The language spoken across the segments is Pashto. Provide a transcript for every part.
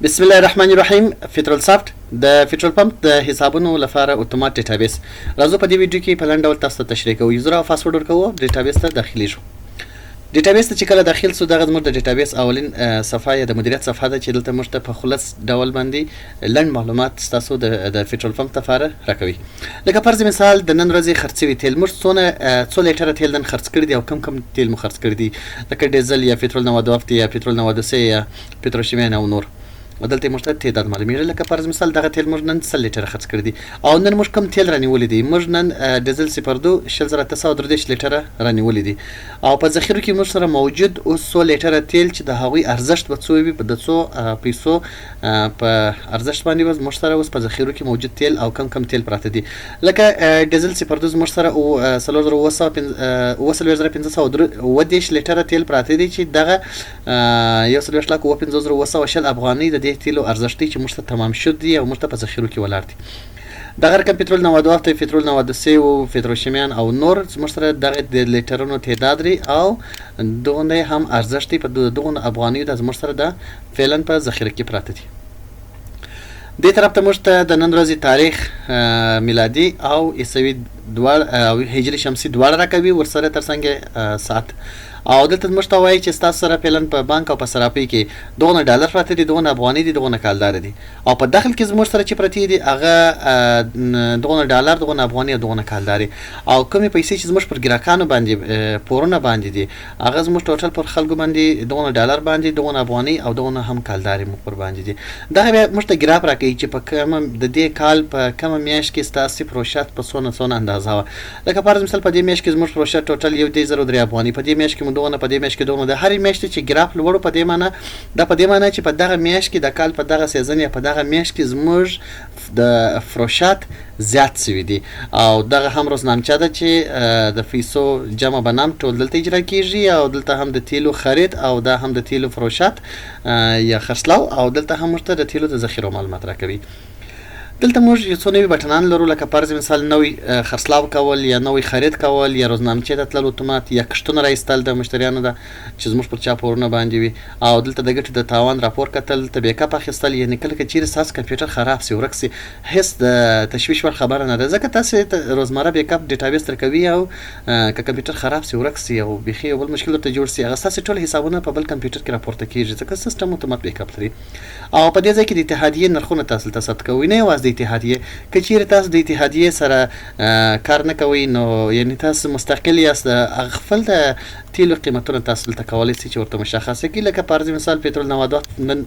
بسم الله الرحمن الرحیم. فیترل سافت د فیترل پمپ د حسابونو لپاره اتومات ډیټابیس. راځو په دې ویډیو کې په لنډ ډول تاسو ته تشریح کوو. یوزر او پاسورډ ورکوو، ډیټابیس ته داخليږو. ډیټابیس ته چې کله داخل سو دغه زموږ د ډیټابیس اولین صفحه یا د مدیریت صفحه ده چې دلته موږ ته په خلاص ډول باندې لنډ معلومات تاسو د فیترل پمپ لپاره راکوي. لکه فرض مثال د نن ورځې خرڅوي تیل موږ څو لیټره تیل نن خرڅ کړي دي او کم تیل مو خرڅ کړي دي، لکه ډیزل یا فیترل 92 یا فیترل 93 یا پتروشیمین او نور. دلته موږ ته تعداد معلومیږي. لکه فرض مثال دغه تیل موږ نن 100 لیټره خرڅ کړي دي او نن موږ کوم تیل رانیولي دي. موږ نن ډیزل 02 1933 لیټره رانیولي دي او په ذخیره کې موږ سره موجود اوس 100 لیټره تیل چې د هغوی ارزښت به څو وي، په د څو پیسو په ارزښت باندې موږ سره اوس په ذخیره کې موجود تیل او کم تیل پراته دي. لکه ډیزل 02 موږ سره 3510 لیټره تیل پراته دي چې دغه 1,50,000 افغانۍ د دې تیلو ارزښت چې موږ ته تمام شد دي او موږ ته په ذخیرو کې ولاړ دي. دغه رقم پترول 92 پترول 93 او پتروشیمین او نور موږ سره دغه د لیټرونو تعداد لري او دغه هم ارزښت په دغه افغانۍ د موږ سره د فعلا په ذخیره کې پراته دي. دې طرف ته موږ ته د نن ورځې تاریخ میلادي او عیسوي دواړه او هجري شمسي دواړه راکوي، ورسره ترڅنګ ساعت او دلته موږ ته وایي چې ستاسو سره فعلا په بانک او په صرافۍ کې دغه ډالر پراته دي، دغه افغانۍ دي، دغه کالدار دي او په داخل کې زموږ سره چې پراته دي هغه دغه ډالر، دغه افغانۍ او دغه کالدار او کومې پیسې چې زموږ پر ګراکانو باندې پورونه باندې دي هغه زموږ ټوټل پر خلکو باندې دغه ډالر باندې، دغه افغانۍ او دغه هم کالدار مو پر باندې دي. دغه بیا موږ ته ګراف راکوي چې په کومه د دې کال په کومه میاشت کې ستاسو پروشات په څونه اندازه وه. لکه فرض مثال په دې میاشت کې زموږ پروشات ټوټل 1.03 افغانۍ، په دې میاشت کې دغه په دې میاشت کې دغه د هرې میاشتې چې ګراف لوړو په دې معنی دا په دې معنی چې په دغه میاشت کې د کال په دغه سیزن یا په دغه میاشت کې زموږ د فروشات زیات شوي دي او دغه هم روزنامچه ده چې د پیسو جمع بنام ټول دلته اجرا کیږي او دلته هم د تیلو خرید او دا هم د تیلو فروشات یا خرڅلاو او دلته هم موږ ته د تیلو د ذخیرو معلومات راکوي. دلته موږ یو څو نوي بټنان لرو، لکه فرض مثال نوی خرڅلاو کول یا نوی خرید کول یا روزنامچې ته تلل اتومات یا کښتونه رایستل د مشتریانو ده چې زموږ پر چا پورونه باندې وي او دلته د ګټې د تاوان راپور کتل، ته بیک اپ اخیستل. یعنې کله که چیرې ستاسو کمپیوټر خراب سي ورک سي هیڅ د تشویش وړ خبره نه ده، ځکه تاسو روزمره بیک اپ ډیټابیس ترکوي او که کمپیوټر خراب سي ورک سي او بیخي یو بل مشکل ورته جوړ سي هغه ستاسو ټول حسابونه په بل کمپیوټر کې راپورته کیږي ځکه سیستم اتومات بیک اپ لري. او په دې ځای کې د اتحادیې نرخونه تاسو ته ثبت کوئ، نه یوازې د اتحادیې. که چیرې تاسو د اتحادیې سره کار نه کوئ نو یعنې تاسو مستقل یاست، هغه خپل د تیلو قیمتونه تاسو دلته کولی شئ چې ورته مشخصه کړي. لکه فرض مثال پترول 92 نن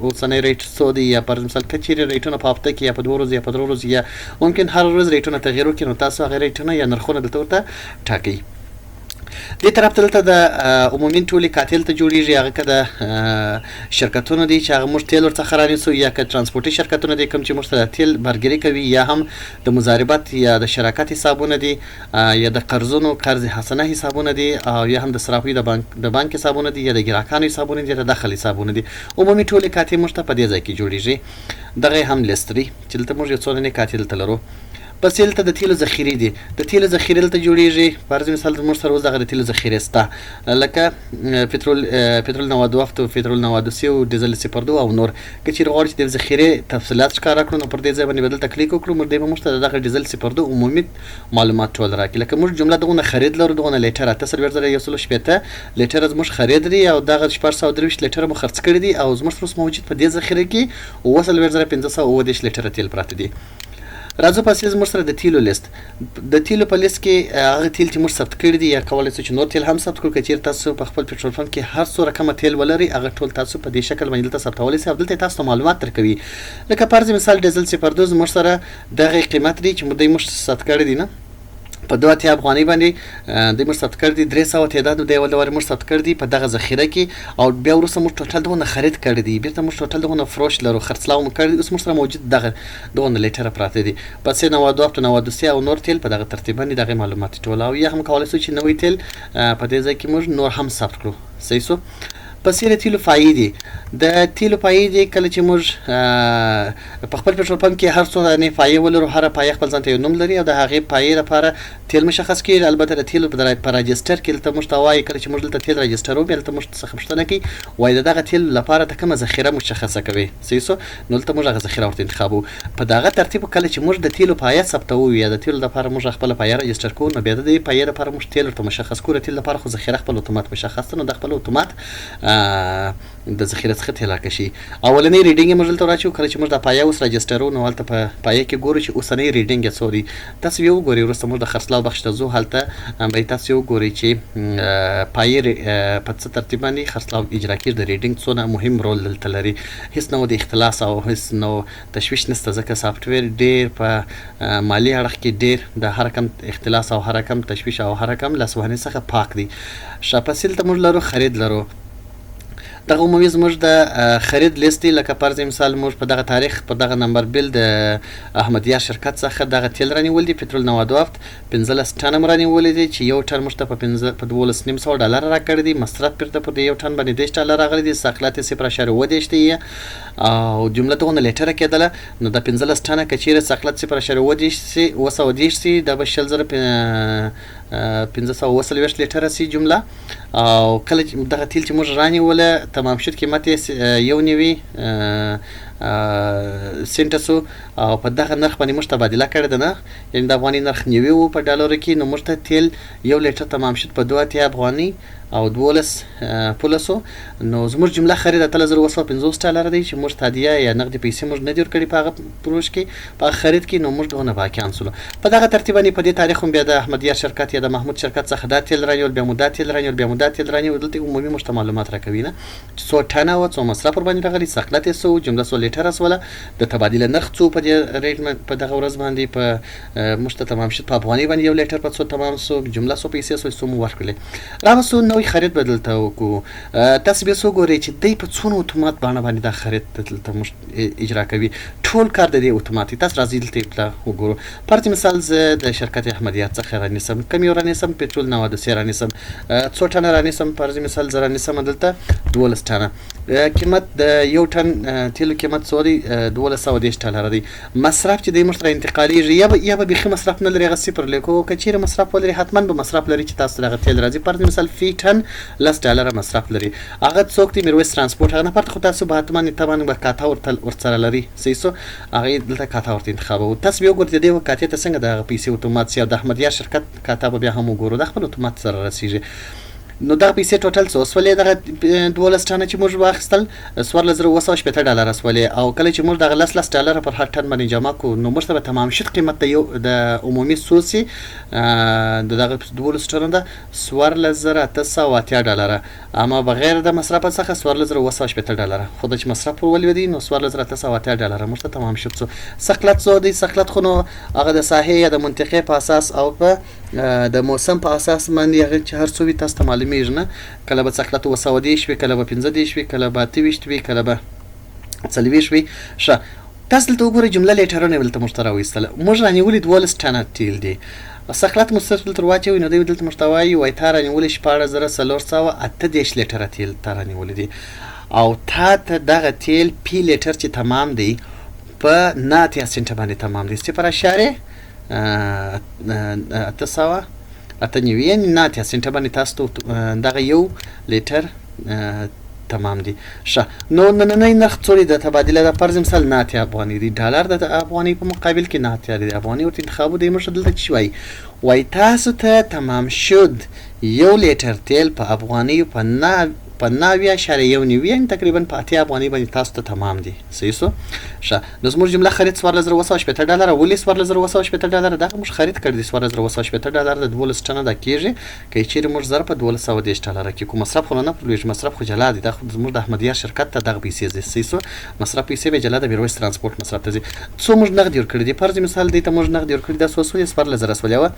اوسنی ریټ څو دی، یا فرض مثال که چیرې ریټونه په هفته کې یا په 2 ورځو یا په 3 ورځو یا ممکن هر ورځ ریټونه تغییر وکړي نو تاسو هغه ریټونه یا نرخونه دلته ورته ټاکئ. دې طرف ته دلته د عمومي ټولې کاتل ته جوړیږي، هغه که د شرکتونه دي چې هغه موږ تیل ورڅخه رانیسو یا که ترانسپورټي شرکتونه دي کوم چې موږ ته د تیل برګري کوي یا هم د مضاربت یا د شراکت حسابونه دي یا د قرضونو قرض حسنه حسابونه دي او یا هم د صرافۍ د بانک حسابونه دي یا د ګراکانو حسابونه دي یا د دخل حسابونه دي. عمومي ټولې کاتې موږ ته په دې ځای کې جوړیږي. دغه هم لیست لري چې دلته موږ یو څو نوي کاتې دلته لرو. بس دلته د تیلو ذخیرې دي، د تیلو ذخیرې دلته جوړیږي. فرض مثال موږ سره اوس دغه د تیلو ذخیرې شته، لکه پترول 92 پترول 93 او ډیزل 02 او نور. که چیرې غواړو چې د ذخیرې تفصیلات ښکاره کړو نو پر دې ځای باندې به دلته کلیک وکړو، موږ ته دغه ډیزل 02 عمومي معلومات ټول راکړي. لکه موږ جمله دغه خرید لرو، دغه لیټر 8,160 لیټر زموږ خرید لري او دغه 423 لیټر مو خرڅ کړي دي او زموږ سره موجود په دې ذخیره کې 9,510 لیټر تیل پراته دي. راځو په اصلي زموږ سره د تیلو لیست. د تیلو په لیست کې هغه تیل چې موږ ثبت کړي دي یا کولی شو چې نور تیل هم ثبت کړو. که چیرې تاسو په خپل پټرول پمپ کې هر څو رقمه تیل ولرئ هغه ټول تاسو په دې شکل باندې دلته ثبتولی شئ او دلته تاسو ته معلومات درکوي. لکه فرض مثال ډیزل 02 زموږ سره دغه قیمت دی چې موږ ثبت کړی دی نه په 2 افغانۍ باندې د موږ ثبت کړی دی 300 تعداد د یو ډول موږ ثبت کړی دی په دغه ذخیره کې او بیا وروسته موږ ټوټل دغه خرید کړی دی، بیرته موږ ټوټل دغه فروش لرو، خرڅلاو مو کړی دی. اوس موږ سره موجود دغه لیټره پراته دي. پس 92 93 او نور تیل په دغه ترتیب باندې دغه معلومات ټول او یا هم کولی شو چې نوی تیل په دې ځای کې موږ نور هم ثبت کړو. صحیح سو. پسې د تیلو پایې دي. د تیلو پایې دي کله چې موږ په خپل پټرول پمپ کې هر څو دانې پایې ولرو، هره پایې خپل ځان ته یو نوم لري او د هغې پایې لپاره تیل مشخص کېږي. البته د تیلو په راجسټر کې دلته موږ ته وایي کله چې موږ دلته تیل راجسټروو بیا دلته موږ څخه پوښتنه کوي وایي د دغه تیل لپاره ته کومه ذخیره مشخصه کوي. صحیح سو، نو دلته موږ هغه ذخیره ورته انتخابوو. په دغه ترتیب کله چې موږ د تیلو پایه ثبتوو یا د تیلو لپاره موږ خپله پایه راجسټر کوو نو بیا د دې پایې لپاره موږ تیل ورته مشخص کوو. د تیل لپاره خو ذخیره خپل اتومات مشخص ده، نو د خپل اتومات د ذخیره څخه تیل راکشي. اولنی ریډینګ یې موږ دلته راچوو. کله چې موږ دا پایه اوس راجسټروو نو هلته په پایه کې ګورو چې اوسنی ریډینګ یې څو دی. تاسو یې وګورئ. وروسته موږ د خرڅلاو بخش ته ځو، هلته به تاسو یې وګورئ چې پایې په څه ترتیب باندې خرڅلاو اجرا کېږي. د ریډینګ څونه مهم رول دلته لري. هېڅ نوع د اختلاس او هېڅ نوع تشویش نشته، ځکه سافټویر ډېر په مالي اړخ کې ډېر د هر کم اختلاس او هر کم تشویش او هر کم لاسوهنې څخه پاک دی. شاپسیل ته موږ لرو خرید لرو. دغه عمومي زموږ د خرید لیست دی. لکه فرض مثال موږ په دغه تاریخ په دغه نمبر بیل د احمدیار شرکت څخه دغه تیل رانیول دي. پټرول 92 15 ټنه مو رانیولي دي چې یو ټن موږ ته په 12,500 ډالر راکړی دی. مصرف بیرته پر یو ټن باندې 10 ډالر راغلی دي. ساقلات 0.1 دی او جمله دغونه لیټره کېدله. نو د 15 ټنه که چیرې ساقلات 0.1 سي دا به 1520 لیټره سي جمله. او کله چې دغه تیل چې موږ رانیوله تمام شد قیمت یې 1.9 سنټه سو او په دغه نرخ باندې موږ تبادله کړې ده نه، یعنې د افغاني نرخ 90 و په ډالرو کې. نو موږ ته تیل یو لیټر تمام شد په 2 افغاني او 12 پولسو. نو زموږ جمله خرید 3250 ډالر دی چې موږ تادیه یا نقدي پیسې موږ نه دي ورکړي په هغه پروژ کې په هغه خرید کې. نو موږ دغونه باقیان سولو. په دغه ترتیب باندې په دې تاریخ هم بیا د احمدیار شرکت یا د محمود شرکت څخه دا تیل رانیول، بیا مو دا تیل رانیول، بیا مو دا تیل رانیول. دلته عمومي موږ ته معلومات راکوي نه چې څو ټنه وه، څو مصرف ورباندې راغلي، ساقلت یې څه و، جمله څو لیټره سوله، د تبادله نرخ څو په دې ریټ په دغه ورځ باندې په موږ ته تمام شد. په افغاني باندې یو لیټر په څو تمام سو، جمله څو پیسې سو، څو مو ورکړلې. راوسو نوی خرید به دلته وکړو. تاسو بیا وګورئ چې دی په څونه اتومات بڼه باندې دا خرید دلته موږ اجرا کوي. ټول کار د دې اتومات. تاسو راځئ دلته وګورو. فرض مثال زه د شرکت احمدیار څخه رانیسم. کوم یو رانیسم؟ پټرول 93 رانیسم. څو ټنه رانیسم؟ فرض مثال زه رانیسم دلته 12 ټنه. قیمت د یو ټن تیلو قیمت څو دی؟ 1210 ډالره دی. مصرف چې دی موږ ته انتقالیږي یا به بیخي مصرف نه لري، هغه صفر لیکو. که چیرې مصرف ولري حتما به مصرف لري چې تاسو دغه تیل راځي. فرض مثال فی ټن 10 ډالره مصرف لري. هغه څوک دی؟ میرویس ترانسپورټ. هغه نه پرته خو تاسو به حتما طبعا به کاتا ورسره لري. صحیح سو، هغه دلته کاتا ورته انتخابوو. تاسو بیا وګورئ د دې کاتې ته څنګه دغه پیسې اتومات سي او د احمدیار شرکت کاتا به بیا هم وګورو د خپل اتومات سره رسیږي. نو دغه پیسې ټوټل څو سولې؟ دغه 12 ټنه چې موږ واخیستل 14,280 ډالره سولې. او کله چې موږ دغه 10 ډالره پر هر ټن باندې جمع کړو نو موږ ته به تمام شد قیمت د عمومي سوسي د دغه 12 ټنه ده 14,880 ډالره، اما بغیر د مصرف څخه 14,280 ډالره. خو د چې مصرف ولودي نو 14,880 ډالره موږ ته تمام شد. سقلت څو دی؟ سقلت خو نو هغه د ساحې یا د منطقې په اساس او په د موسم په اساس باندې هغه چې هر څو وي تاسو ته معلومیږي نه. کله به سقلت 210 وي، کله به 15 وي، کله به 28 وي، کله به 40 وي. ښه، تاسو دلته وګورئ جمله لیټرونه یې دلته موږ ته راویستله. موږ رانیولي 12 ټنه تیل دی. سقلت مو صرف دلته واچوئ نو دوی دلته موږ ته وایي وایي تا رانیولي 14,428 لیټره تیل تا رانیولي دي او تا ته دغه تیل پی لیټر چې تمام دی په 9 سنټه باندې تمام دی. 0.898 9 سنټه باندې تاسو دغه یو لیټر تمام دی. ښه، نو نننی نرخ څو دی د تبادله؟ د فرض مثال 9 افغاني دی. ډالر د افغاني په مقابل کې 9 دی. افغاني ورته انتخابو دی. موږ دلته چې وایي وایي تاسو ته تمام شد یو لیټر تیل په افغاني په 9.1 یعنې تقریبا په 8 افغاني باندې تاسو ته تمام دی. صحیح سو؟ ښه، نو زموږ جمله خرید 14,280 ډالره. ولې 14,280 ډالره؟ دغه موږ خرید کړی دی 14,280 ډالره د 12 ټنه دا کېږي. که چیرې موږ ضرب په 1210 ډالره کې کوم مصرف خو نه پرلوېږي، مصرف خو جلا دی. دا خو زموږ د احمدیار شرکت ته دغه پیسې ځي. صحیح سو؟ مصرف پیسې به جلا د میرویس ترانسپورټ مصرف ته ځي. څو موږ نغدي ورکړي دي؟ فرض مثال دی ته موږ نغدي ورکړي دا څو سولې؟ 14,000 سولې وه.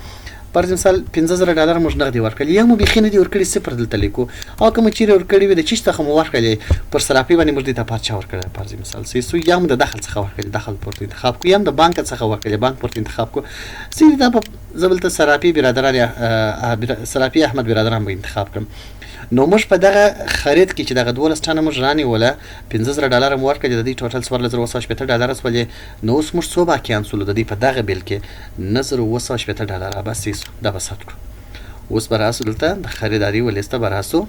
فرض مثال 15,000 ډالر موږ نغدي ورکړي. یا مو بیخي نه دي ورکړي، صفر دلته لیکو. او که مو چیرې ورکړي وي د چیش څخه مو ورکړي پر صرافي باندې موږ دې ته پارچه ورکړی. فرض مثال صحیح سو، یا مو د دخل څخه ورکړي، دخل پورته انتخاب کړو، یا هم د بانک څخه ورکړي، بانک پورته انتخاب کړو. زه دا زه بلته صرافي برادران صرافي احمد برادران به انتخاب کړم. نو موږ په دغه خرید کې چې دغه 12 ټنه موږ رانیوله 15000 مو ورکړل د دې ټوټل 1480 سولې نو اوس موږ څو باقیان سولو د دې په دغه بیل کې 1980 ډالر بس دا بس کړو اوس براسو دلته د خریداري ولسته براسو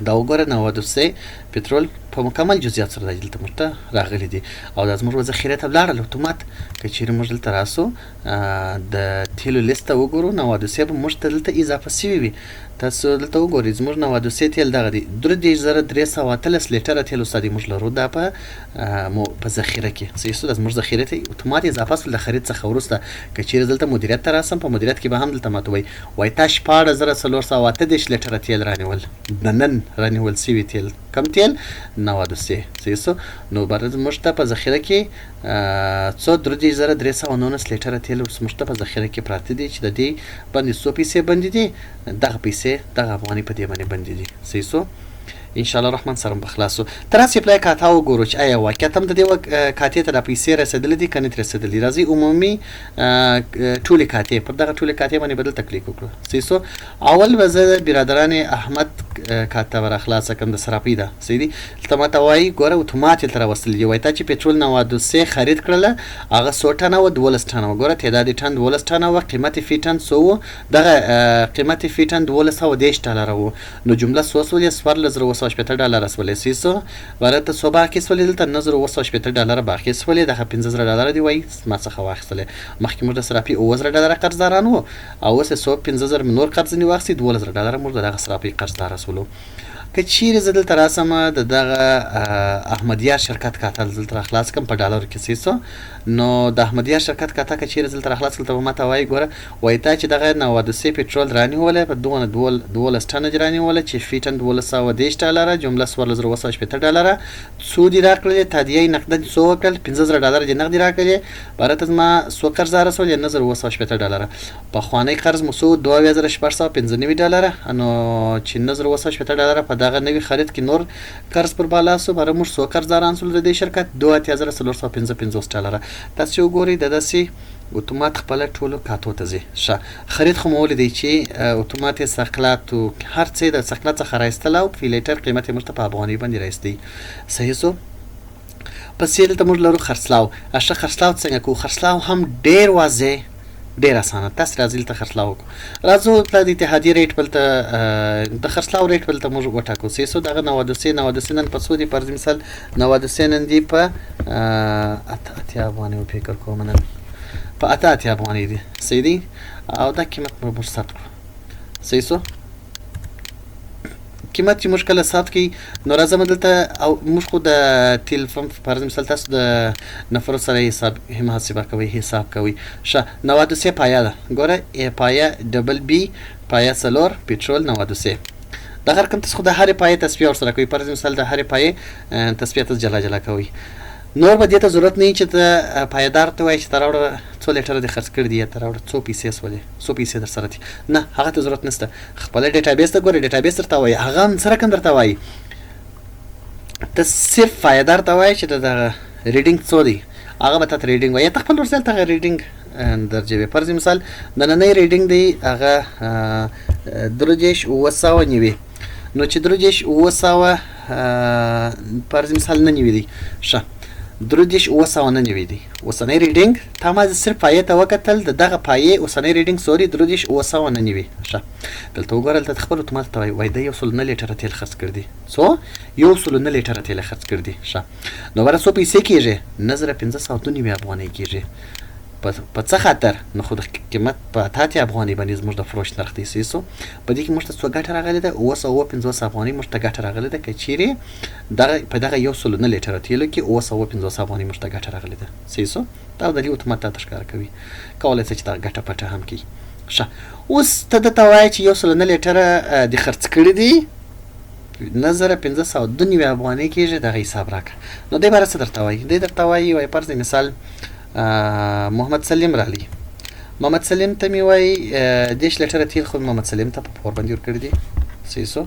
دا وګوره 92 پټرول په مکمل جزئیات سره دلته مرته راغلي دي او د زموږ ذخیره ته ولاړل اتومات که چیرې موږ دلته راسو د تیلو لیسته وګورو 92 به موږ ته دلته اضافه سوي وي تاسو دلته وګورئ زموږ 92 تیل دغه دي 3313 لیټره تیل استادي موږ لرو دا په ذخیره کې صحیح سو د زموږ ذخیره ته اتومات اضافه سول د خرید څخه وروسته که چیرې دلته مدیریت ته راسم په مدیریت کې به هم دلته ماته وای تا 14418 لیټره تیل رانیول نن رانیول سوي تیل کم تیل 92 صحیح سو نو برز موږ ته په ذخیره کې څو 3319 لیټره تیل اوس موږ ته په ذخیره کې پراته دي چې د دې باندې 100 پیسې بندي دي دغه پیسې دغه افغاني په دې باندې بندي دي صحیح سو ان شاء الله الرحمن سره بخلاصو تر اوسه پلای کاته وګورو چې آیا واقعیت هم د دې کاته ته د پیسې رسیدلې دي کنه رسیدلې راځي عمومي ټولې کاته پر دغه ټولې کاته باندې بدل تکلیف وکړو صحیح سو اول وزه برادران احمد کاته ور اخلاص کوم د سراپی ده صحیح دي تماته وای ګوره اتومات تر وصل دی وای ته چې پټرول 92 خرید کړله هغه 100 ټنه و 12 ټنه ګوره تعداد ټن 12 ټنه و قیمت فی ټن سو دغه قیمت فی ټن 1210 ډالر و نو جمله سوسول یې 1480 ډالر سولې سیسو ورته صبح کې سولې دلته 1980 ډالر باقي سولې دغه 15000 ډالر دی وای ما څخه واخیستله مخکې موږ د سراپی 2000 ډالر قرضداران وو او اوس 15000 نور قرض نه واخیست 2000 ډالر موږ دغه سراپی قرضدار سولو که چیرې زه دلته راسم د دغه احمدیار شرکت کاته دلته خلاص کم په ډالر کې سیسو نو د احمدیار شرکت کاته که چیرې دلته خلاص کړم ته ماته وای ګوره وای ته چې دغه 92 پټرول رانیوله په دونه 12 ټنه رانیوله چې فیټن 1210 ډالر جمله 1480 ډالر څو دی راکړل تادیه نقد څو کل 15000 ډالر د نقد راکړل برته ما سو قرض رسول 1980 ډالر په خوانی قرض مو سو 2495 ډالر نو چې 1980 ډالر په دغه نوی خرید کې نور قرض پر بالا سو بر موږ سو قرضداران سول د دې شرکت 2355 ډالر تاسو وګورئ د داسې اتومات خپل ټولو کاتو ته ځي ښه خرید خو مول دی چې اتومات سقلات او هر څه د سقلات څخه راځتل او فیلیټر قیمت مرته په افغاني باندې راځي صحیح سو پس یې ته موږ لرو خرڅلاو اشه خرڅلاو څنګه کو خرڅلاو هم ډیر واضح ډیر اسانه تاسو راځي ته خرڅلاو راځو د اتحادیه ریټ بلته د خرڅلاو ریټ بلته موږ وټاکو سیسو دغه 92 نن په سودی پر مثال 92 نن دی په اتیا افغاني فکر کوم نن په اتیا افغاني دي سیدی او دا قیمت موږ ثبت کړو سیسو قیمت چې مشکل ثبت کی نو راځم دلته او موږ خو د تلیفون پر مثال تاسو د نفر سره حساب محاسبه کوي حساب کوي ش 92 پایا ده ګوره پایا ډبل بی پایا سلور پټرول 92 د هر کوم تاسو د هر پایا تصفیه ور سره کوي پر مثال د هر پایا تصفیه تاسو جلا کوي نور به دې ته ضرورت نه چې ته پایدار ته وایي چې تراوړ څو لیټر د خرڅ کړ دی تراوړ څو پیسې سولې څو پیسې در سره دي نه هغه ته ضرورت نشته خپل ډیټابیس ته ګورې ډیټابیس درته وایي هغه سره کوم درته وایي ته صرف پایدار ته وایي چې د ریډینګ څو دی هغه به ته ریډینګ وایي ته خپل ورسره ته ریډینګ درجه پر مثال د نن ریډینګ دی هغه درجه وساو نیوي نو چې درجه وساو پر مثال نه نیوي دي ښه درودش اوسونه نیوي دي اوسنۍ ریډینګ تا ما صرف پایې ته وکتل دغه پایې اوسنۍ ریډینګ سوري درودش اوسونه نیوي ښه دلته وګورل ته خپل اتومات ته وای د یو سل نه لیټر تیل خرڅ کړ دي سو یو سل نه لیټر تیل خرڅ کړ دي ښه نو ورته سو پیسې کیږي نظر 1590 افغانۍ کیږي په څه خاطر نو خو د قیمت په اتیا افغانۍ باندې زموږ د فروش نرخ دی سیسو په دې کې موږ ته څو ګټه راغلی ده 250 افغانۍ موږ ته ګټه راغلی ده که چیرې دغه په دغه یو سل نه لیټر تیلو کې 250 افغانۍ موږ ته ګټه راغلی ده سیسو دا د دې اتومات ته ښکار کوي کولای شي چې دا ګټه پټه هم کوي ښه اوس ته د توای چې یو سل نه لیټر د خرڅ کړی دی نظر 1590 افغانۍ کېږي دغه حساب راکړه نو دی بار څه درته وایي دی درته وایي وای فرض مثال محمد سلیم رالی محمد سلیم ته می وای 10 لیټر تیل خو محمد سلیم ته په پور باندې ورکړی دی سیسو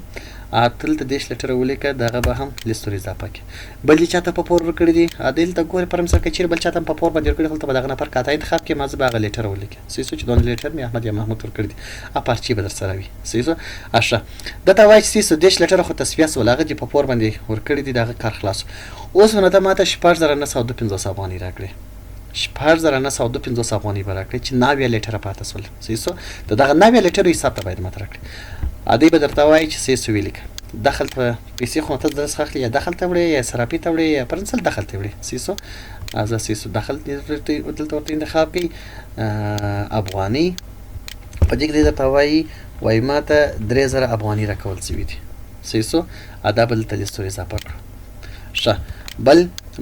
دلته 10 لیټره ولیکه دغه به هم لیست ور اضافه کړي. بل دې چاته په پور ورکړي دي دلته ګورې پر مثال که چیرې بل چاته په پور باندې ورکړي دلته به دغه نفر کاته انتخاب کړي ما زه به هغه لیټر ولیکم صحیح شو چې دونه لیټر مې احمد یا محمود ورکړي دي پارچې به درسره وي صحیح شو. ښه دته وایي چې صحیح شو 10 لیټره خو تصفیه شول هغه چې په پور باندې ورکړي دي دغه کار خلاص. اوس نو ته ماته 4952 افغانۍ راکړې 4952 افغانۍ به راکړې چې 9 لیټره پاته شول صحیح شو. دغه 9 لیټرو حساب ته باید ماته راکړې. ادی به درته وایي چې صحیح شو ولیکه دخل په پیسې خو ته درس اخلي یا دخل ته وړي یا صرافي ته وړي یا پرنسل دخل ته وړي صحیح شو. از صحیح شو دخل دلته ورته انتخاب کړي افغانۍ په دې کې درته وایي ماته 3000 افغانۍ راکول شوي دي صحیح شو. دا به دلته لیست ور اضافه کړو. ښه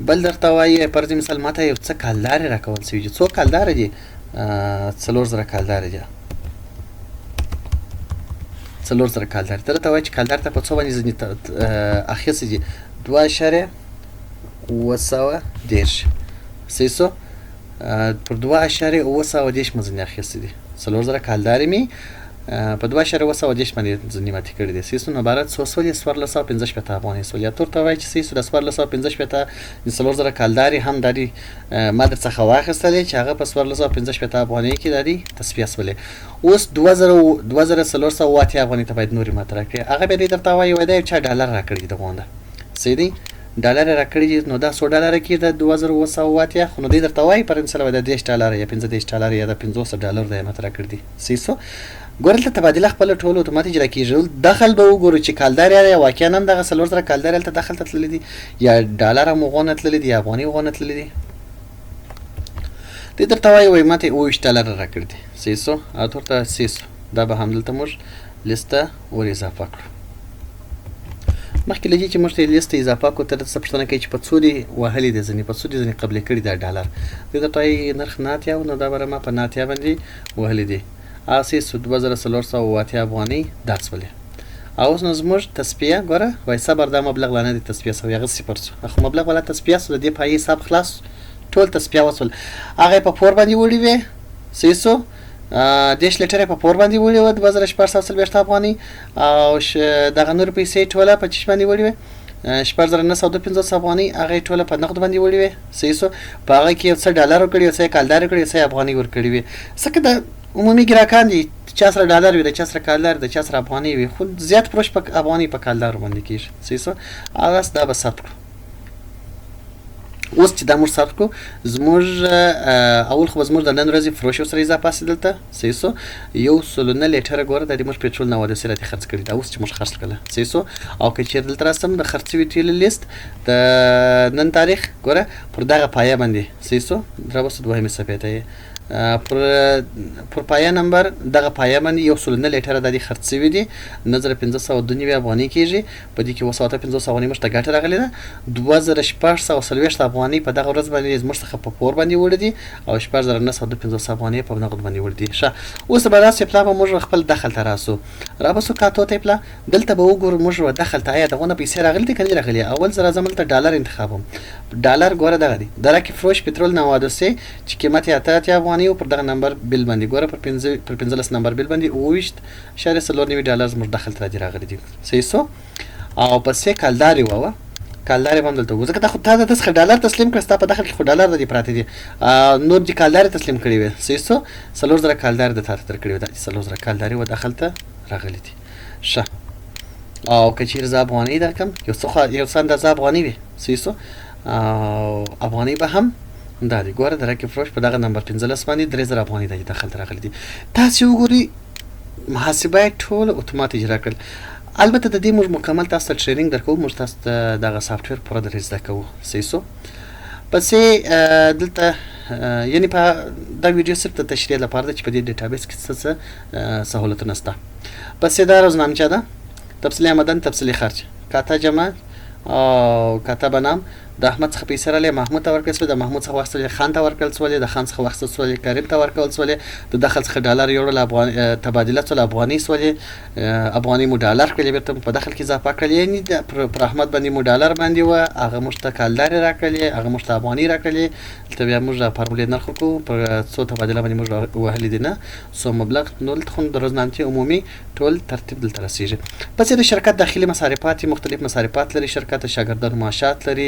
بل درته وایي پر دې مثال ماته یو څه کالدارې راکول شوي دي. څو کالداره دي 4000 کالداره دي 4000 کالدار ته درته وایي چې کالدار ته په څو باندې ځینې اخیستې دي 2.710 صحیح شو. پر 2.710 مې ځینې اخیستې دي 4000 کالدارې مې په 2.710 باندې ځینې ماتې کړي دي صحیح شو. نو عبارت څو شولې 1415 افغانۍ شول یا ته ورته وایي چې صحیح شو د 1415 4000 کالدارې هم دا دي ما درڅخه واخیستلې چې هغه په 1415 افغانۍ کې دا دي تصفیه شولې. اوس 2480 افغانۍ ته باید نورې ماته راکړي. هغه بیا دې درته وایي دا یو چا ډالر راکړي دي دغونده صحیح دی ډالر راکړي دي نو دا 100 ډالره کېده 2480 خو نو دې درته وایي پر مثال دا 10 ډالر یا 15 ډالر یا دا 500 ډالر دی ماته راکړي دي صحیح شو. ګوره دلته تبادله خپله ټول اتوماتیک راکېږي. دخل به وګورو چې کالدار یا واقعا هم دغه 4000 کالدار هلته دخل ته تللي دي یا ډالر هم هغونه تللي دي یا افغانۍ هغونه تللي دي. دې درته وایي ماته 28 ډالره راکړي دي صحیح شو. او ته ورته صحیح شو دا به هم دلته موږ لیسته ور اضافه کړو. مخکې له دې چې موږ ته لیست اضافه کړو ته درته پوښتنه کوي چې په څو دې وهلي دي ځینې په څو دې ځینې قبلې کړي دا ډالر دې درته وایي نرخ ناتیا نو دا به ما په ناتیا باندې وهلي دي اسی 2480 افغانۍ دا شولې. اوس نو زموږ تصفیه ګوره وایي صبر دا مبلغ لا نه دی تصفیه شوی هغه صفر شو خو مبلغ ولا تصفیه شو د دې پایې حساب خلاص ټول تصفیه وصل هغه په پور باندې وړي وي صحیح شو. 10 لیټره په پور باندې وړي و 2440 افغانۍ او دغه نور پیسې ټوله په چش باندې وړي وي 4952 افغانۍ هغه ټوله په نقد باندې وړي وي صحیح شو. په هغه کې یو څه ډالر ورکړي یو څه کالدار ورکړي یو څه افغانۍ ورکړي وي ځکه د عمومي ګراکان دي چا سره ډالر وي د چا سره کالدار د چا سره افغانۍ وي خو زیات پروش په افغانۍ په کالدار باندې کېږي صحیح شو. هغه دا به ثبت کړو. اوس چې دا موږ ثبت کړو زموږ اول خو زموږ د نن ورځې فروش سره اضافه شي دلته صحیح شو 109 لیټره ګوره د دې موږ پېټرول 90 راته خرڅ کړي دا اوس چې موږ خرڅ کړل صحیح شو. او که چیرې دلته راسم د خرڅوي تیل لیست د نن تاریخ ګوره پر دغه پایه باندې صحیح شو دروسه دوهمه صفحه ته پر پایه نمبر دغه پایه باندې 109 لیټره د دې خرڅ شوي دي 1592 افغانۍ کېږي په دې کې 250 افغانۍ موږ ته ګټه راغلې ده 2440 افغانۍ په دغه ورځ باندې زموږ څخه په پور باندې وړي دي او 4952 افغانۍ په نقد باندې وړي دي. ښه اوس به داسې پلا به موږ خپل دخل ته رابسو کاتو ته پلا دلته به وګورو موږ دخل ته آیا دغونه پیسې راغلي دي که نه راغلي. اول زه راځم دلته ډالر انتخابوم ډالر ګوره دغه دی دغه کې فروش پټرول 93 چې قیمت یې 88 افغانۍ او پر دغه نمبر بل باندې ګوره پر 15 نمبر بل باندې 28.94 ډالر زموږ دخل ته راغلي دي صحیح شو. او پسې کالدارې ووه کالدارې به هم دلته وګورو ځکه دا خو تا د څخه ډالر تسلیم کړه ستا په داخل کې خو ډالر د دې پراته دي نور دې کالدارې تسلیم کړي وي صحیح شو 4000 کالدارې د تا ته درکړي وي دا 4000 کالدارې و داخل ته راغلي دي. ښه او که چیرې زه افغانۍ درکړم یو څه اندازه افغانۍ وي صحیح شو او افغانۍ به هم دا دی ګوره د راکې فروش په دغه نمبر 15 باندې 3000 افغانۍ د داخل ته راغلي دي. تاسې وګورئ محاسبه یې ټول اتومات اجرا کړل. البته د دې موږ مکمل تاسو ته ټریننګ درکوو موږ تاسو ته دغه سافټویر پوره در زده کوو صحیح شو. پسې دلته یعنې په دا ویډیو صرف د تشریح لپاره ده چې په دې ډیټابیس کې څه سهولتونه شته. پسې دا روزنامچه ده تفصیلي آمدن تفصیلي خرج کاته جمع او کاته به نام د احمد څخه پیسې راغلې محمود ته ورکړل شوې، د محمود څخه واخیستل خان ته ورکړل شولې، د خان څخه واخیستل شولې کریم ته ورکړل شولې، د دخل څخه ډالر یوړل تبادله شول افغاني شولې، افغاني مو ډالر کړلې بیرته په دخل کې اضافه کړل، یعنې پر احمد باندې مو ډالر باندې وه هغه موږ ته کالدارې راکړلې، هغه موږ ته افغاني راکړلې. دلته بیا موږ فارمولې نرخ وکړو پر څو تبادله باندې موږ وهلې دي نه څو مبلغ نو دلته خو د روزنامچې عمومي ټول ترتیب دلته رسیږي. پس د شرکت داخلي مصارفات مختلف مصارفات لري، شرکت د شاګردانو معاشات لري،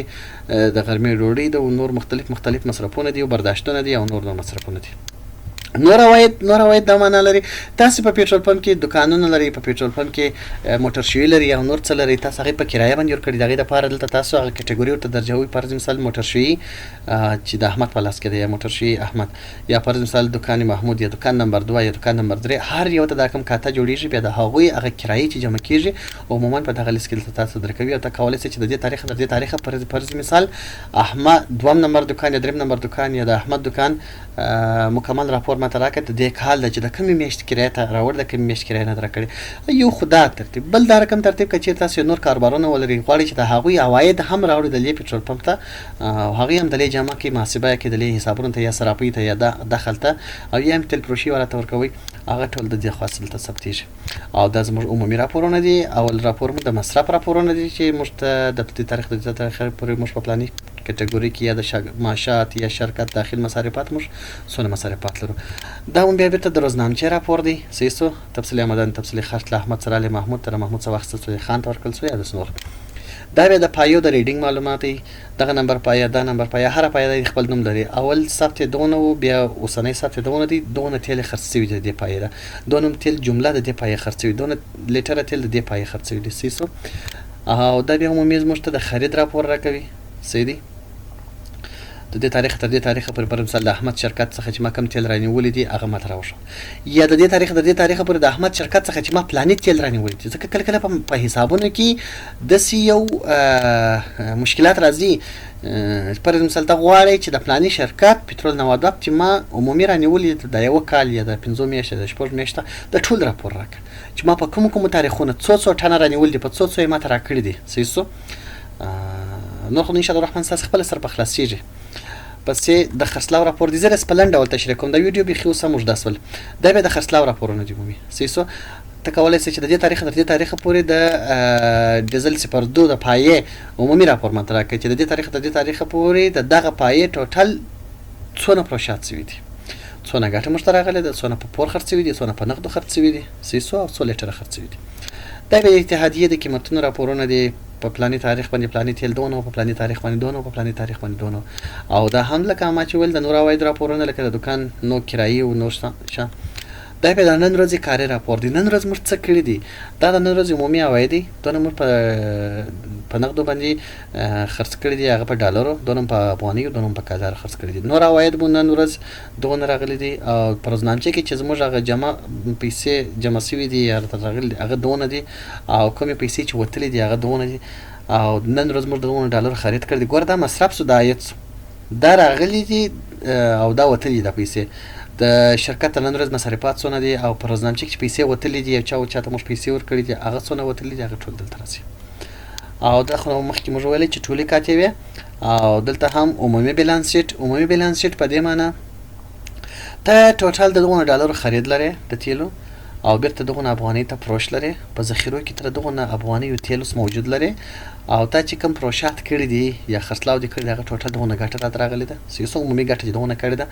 د غرمې ډوډۍ د نور مختلف مصرفونه دي او برداشتونه دي او نور مصرفونه دي. نور عواید دا معنا لري تاسو په پیټرول پمپ کې دکانونه لري، په پیټرول پمپ کې موټر شوي لري او نور څه لري، تاسو هغه په کرایه باندې ورکړي، دغه لپاره دلته تاسو هغه کټګوري ورته درجوي. فرض مثال موټر شوي چې د احمد په لاس کې دی، یا موټر شوي احمد، یا فرض مثال دکان محمود، یا دکان نمبر 2 یا دکان نمبر 3، هر یو ته دا کوم کاته جوړیږي، بیا د هغوی هغه کرایه چې جمع کیږي عموما په دغه لیست کې تاسو درکوي او تاسو کولای شئ چې د دې تاریخ فرض مثال احمد 2 نمبر دکان یا 3 نمبر دکان یا د احمد دکان مکمل راپور ماته راکړه د دې کال د چې د کومې میاشتې کرایه ته راوړ، د کومې میاشتې کرایه نه درکړي. یو خدا ترتیب بل دا رقم ترتیب که چېرې تاسو نور کاروبارونه ولري غواړئ چې د هغوی عواید هم راوړي د دې پیټرول پمپ ته، هغوی هم د دې جمع کړي، محاسبه یې کړي د دې حسابونو ته یا صرافۍ ته یا دخل ته، او یا هم تیل فروشي والا ته ورکوئ، هغه ټول د دې خاص دلته ثبتېږي. او دا زموږ عمومي راپورونه دي. اول راپور موږ د مصرف راپورونه دي چې موږ ته د دې تاریخ پورې موږ په پلاني کټګوري کې یا د معاشات یا شرکت داخل مصارفات موږ څونه مصارفات لرو. دا هم بیا بیرته د روزنامچې راپور دی، صحیح شو. تفصیلي آمدن تفصیلي خرڅ له احمد سره له محمود ته محمود څخه واخیستل شوی خان ته ورکړل شوی یا داسې نور. دا بیا د پایو د ریډینګ معلومات دی، دغه نمبر پایه دا نمبر پایه هره پایه د خپل نوم لري. اول ثبت دونه و بیا اوسنۍ ثبت دونه دي، دونه تیل خرڅ شوي د دې پایې ده، دونه تیل جمله د دې پایې خرڅ شوي، دونه لیټره تیل د دې پایې خرڅ شوي دي، صحیح شو. او دا بیا عمومي موږ ته د خرید راپور راکوي، صحیح دی. د دې تاریخ تر دې تاریخ پورې پر مثال د احمد شرکت څخه چې ما کم تیل رانیولې دي هغه ماته راوښه، یا د دې تاریخ تر دې تاریخ پورې د احمد شرکت څخه چې ما پلاني تیل رانیولې دي. ځکه کله کله په حسابونو کې داسې یو مشکلات راځي، پر مثال ته غواړئ چې د پلاني شرکت پټرول نواداب چې ما عمومي رانیولې د یوه کال یا د 5 میاشتې د 6 میاشتې د ټول راپور راکړه چې ما په کومو تاریخونو څو ټنه رانیولې دي، په څو یې ماته راکړي دي، صحیح شو. نور خو انشاءالله الرحمن ستاسو خپله سر په خلاصېږي. پسې د خرڅلاو راپور دی، زه په لنډ ډول تشریح کوم، د ویډیو بیخي اوس هم اوږده شول. دا بیا د خرڅلاو راپورونه دي عمومي، صحیح شو. ته کولی شې چې د دې تاریخ تر دې تاریخ پورې د ډیزل 02 د پایې عمومي راپور ماته راکړي چې د دې تاریخ تر دې تاریخ پورې د دغه پایې ټوټل څونه پروشات شوي دي، څونه ګټه موږ ته راغلې ده، څونه په پور خرڅ شوي دي، څونه په نغدو خرڅ شوي دي، صحیح شو، او څو لیټره خرڅ شوي دي. دا بیا اتحادیې د قیمتونو راپورونه دي، په پلاني تاریخ باندې پلاني تیل دونه، په پلاني تاریخ باندې دونه، په پلاني تاریخ باندې دونه. او دا هم لکه ما چې ویل د نور عواید راپورونه لکه د دکان نو کرایې او نور شه. دا بیا د نن ورځې کاري راپور دی، نن ورځ موږ څه کړي دي، دا د نن ورځې عمومي عواید دي، دونه موږ په نغدو باندې خرڅ کړي دي، هغه په ډالرو، دونه په افغانیو، دونه په کالدار خرڅ کړي دي. نور عواید مو نن ورځ دونه راغلي دي، او په روزنامچې کې چې زموږ هغه پیسې جمع شوي دي یا راته راغلي دي هغه دونه دي، او کومې پیسې چې وتلي دي هغه دونه دي، او نن ورځ موږ د دونه ډالر خرید کړي دي. ګوره دا مصرف شو، دا عاید شو، دا راغلي دي او دا وتلي دي. دا پیسې د شرکت نن ورځ مصرفات څونه دي، او په روزنامچې کې چې پیسې وتلي دي، یو چاته موږ پیسې ورکړي دي هغه څونه وتلي دي، هغه ټول دلته راځي. او دا خو مخکې موږ ویلې چې ټولې کاتې وې، او دلته هم عمومي بیلانس شیټ. عمومي بیلانس شیټ په دې معنی ته ټوټل د دغونه ډالرو خرید لرې د تیلو، او بیرته دغونه افغانۍ ته فروش لرې، په ذخیرو کې تر دغونه افغانۍ او تیل اوس موجود لرې، او تا چې کوم فروشات کړي دي یا خرڅلاو دي کړي دي هغه ټوټل دغونه ګټه راته راغلې ده، صحیح شو. عمومي ګټه چې دغونه کړې ده،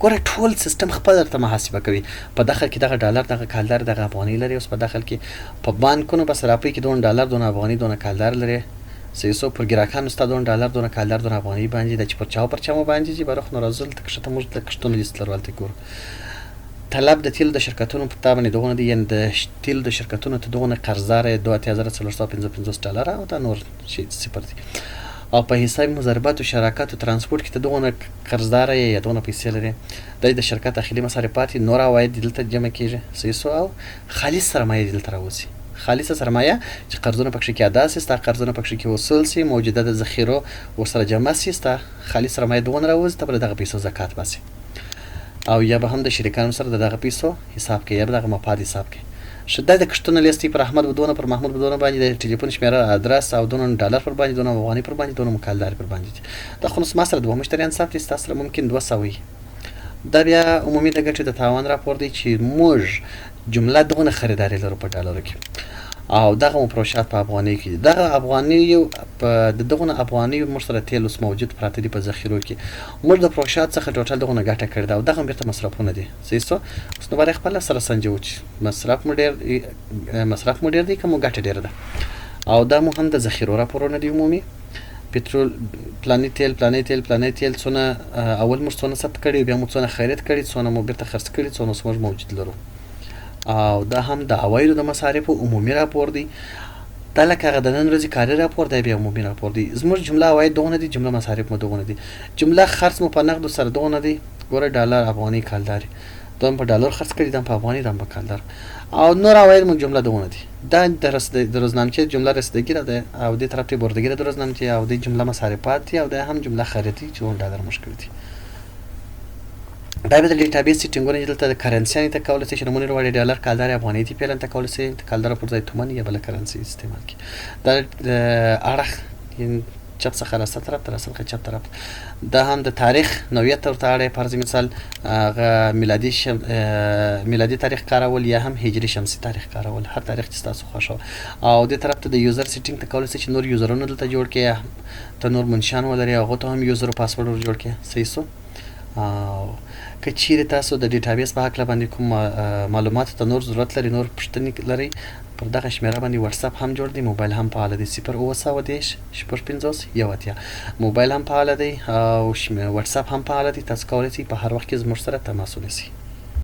ګوره ټول سیستم خپل درته محاسبه کوي. په داخل کې دغه ډالر، دغه کالدار، دغه افغانۍ لري. اوس په داخل کې په بانکونو په صرافۍ کې دونه ډالر، دونه افغانۍ، دونه کالدار لري، صحیح شو. پر ګراکانو ستا دونه ډالر، دونه کالدار، دونه افغانۍ باندې ده چې پر چاو باندې چې برخ نو راځل ته کښته موږ د کښتونو لیست لرو. هلته ګورو طلب د تیلو د شرکتونو په تا باندې دغونه دي، یعنې د تیلو د شرکتونو ته دغونه قرضدار یې 2455 ډالره، او دا نور شي صفر دي. او په حساب مضاربات او شراکت او ترانسپورت کې ته دغونه قرضدار یې یا دغونه پیسې لري، د شرکت داخلي مصارفات نور عواید دلته جمع کېږي، صحیح شو. او خالص سرمایه دلته راوځي، خالصه سرمایه چې قرضونه پکښې کې ادا شي، ستا قرضونه پکښې کې وصول شي، موجوده د ذخیرو ورسره جمع شي، ستا خالص سرمایه دغونه راوځي، ته به د دغه پیسو زکات باسي، او یا به هم د شریکانو سره د دغه پیسو حساب کوي، یا به دغه مفاد حساب کوي. دا د کښتونه لیست پر احمد بدونه پر محمود بدونه باندې د ټلیفون شمیره ادرس او دونه ډالر پر باندې دونه افغاني پر باندې دونه مکالدار پر باندې دا خو نو ما سره دوه مشتریان ثبت دي ستاسو سره ممکن 200 وي دا بیا عمومي د ګټې د تاوان راپور دی چې موږ جمله دغونه خریداري لرو په ډالرو کې او دغه مفروشات په افغاني کې دغه افغاني په دغه افغاني موږ سره تیل اوس موجود پراته دي په ذخیرو کې موږ د فروشات څخه ټوټل دغه ګټه کړې ده او دغه بیرته مصرفونه دي صحیح سو اوس نو باندې خپل سره سنجو چې مصرف مو ډیر دی کوم ګټه ډیر ده او دا مو هم د ذخیرو راپورونه دي عمومي پټرول پلانې تیل څونه اول موږ څونه ثبت کړي بیا موږ څونه خرید کړي څونه مو بیرته خرڅ کړي څونه موږ موجود لرو او دا هم د عوایدو د مصارفو عمومي راپور دی دا لکه هغه د نن ورځې کاري راپور دی بیا عمومي راپور دی زموږ جمله عواید دغونه دي جمله مصارف مو دغونه دي جمله خرڅ مو په نقدو سره دغونه دي ګوره ډالر افغاني کالداري دا په ډالر خرڅ کړي دا په افغاني دا په کالدار او نور عواید مو جمله دغونه دي دا د روزنامچې جمله رسیدګي ده او د طرف ته بردګي د روزنامچې او د جمله مصارفات او د هم جمله خریدي چې ډالر مشکل دي دا به د ډیټابیس سیټینګونه دلته د کرنسي ته کولای شي نمونه وړي ډالر کالدار افغاني تی پیلن ته کولای شي کالدار پر ځای تومن یا بل کرنسي استعمال کی دا اړه چپ څخه راست طرف تر اصل چپ طرف دا هم د تاریخ نوعیت ورته اړه فرض مثال میلادي تاریخ کارول یا هم هجری شمسي تاریخ کارول هر تاریخ چې تاسو خوښو او د طرف ته د یوزر سیټینګ ته کولای شي نور یوزرونه دلته جوړ کړئ ته نور منشان ولري هغه ته هم یوزر پاسورډ جوړ کړئ صحیح سو او که چیرې تاسو د ډیټابیس په هکله باندې کوم معلومات ته نور ضرورت لري نور پوښتنې لري پر دغه شمیره باندې واتساپ هم جوړ دی موبایل هم فعال دی 090 150 موبایل هم فعال دی او واتساپ هم فعال دی تاسو کولی شئ په هر وخت کې زموږ سره تماس ونیسئ